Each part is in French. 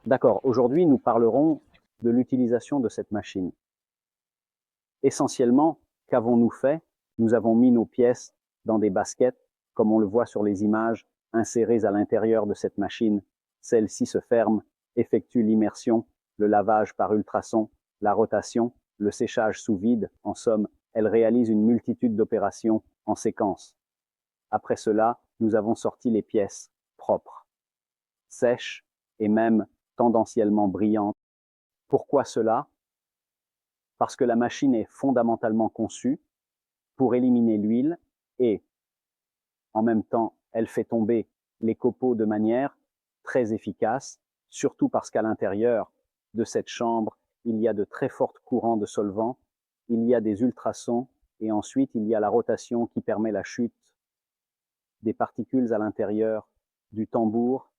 D'accord, aujourd'hui nous parlerons de l'utilisation de cette machine. Essentiellement, qu'avons-nous fait? Nous avons mis nos pièces dans des baskets, comme on le voit sur les images, insérées à l'intérieur de cette machine. Celle-ci se ferme, effectue l'immersion, le lavage par ultrasons, la rotation, le séchage sous vide. En somme, elle réalise une multitude d'opérations en séquence. Après cela, nous avons sorti les pièces propres, sèches et même tendanciellement brillantes. Pourquoi cela? Parce que la machine est fondamentalement conçue pour éliminer l'huile et, en même temps, elle fait tomber les copeaux de manière très efficace, surtout parce qu'à l'intérieur de cette chambre, il y a de très forts courants de solvant, il y a des ultrasons et ensuite il y a la rotation qui permet la chute des particules à l'intérieur du tambour.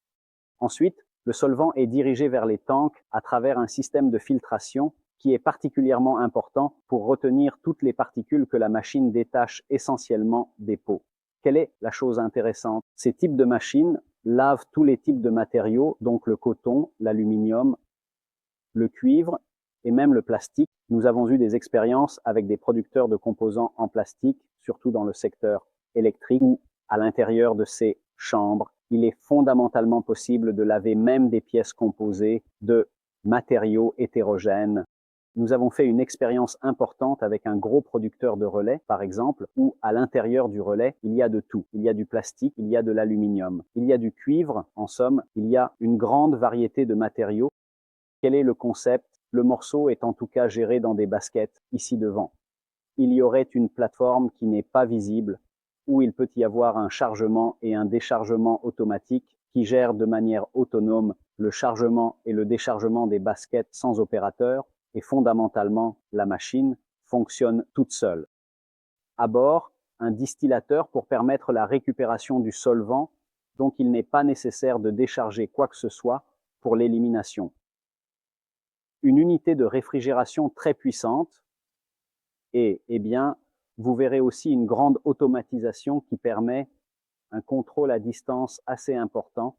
Ensuite, le solvant est dirigé vers les tanks à travers un système de filtration qui est particulièrement important pour retenir toutes les particules que la machine détache essentiellement des pots. Quelle est la chose intéressante? Ces types de machines lavent tous les types de matériaux, donc le coton, l'aluminium, le cuivre et même le plastique. Nous avons eu des expériences avec des producteurs de composants en plastique, surtout dans le secteur électrique, où à l'intérieur de ces chambres, il est fondamentalement possible de laver même des pièces composées de matériaux hétérogènes. Nous avons fait une expérience importante avec un gros producteur de relais, par exemple, où à l'intérieur du relais, il y a de tout. Il y a du plastique, il y a de l'aluminium, il y a du cuivre, en somme, il y a une grande variété de matériaux. Quel est le concept? Le morceau est en tout cas géré dans des baskets, ici devant. Il y aurait une plateforme qui n'est pas visible, où il peut y avoir un chargement et un déchargement automatique qui gère de manière autonome le chargement et le déchargement des baskets sans opérateur, et fondamentalement, la machine fonctionne toute seule. À bord, un distillateur pour permettre la récupération du solvant, donc il n'est pas nécessaire de décharger quoi que ce soit pour l'élimination. Une unité de réfrigération très puissante et, bien, vous verrez aussi une grande automatisation qui permet un contrôle à distance assez important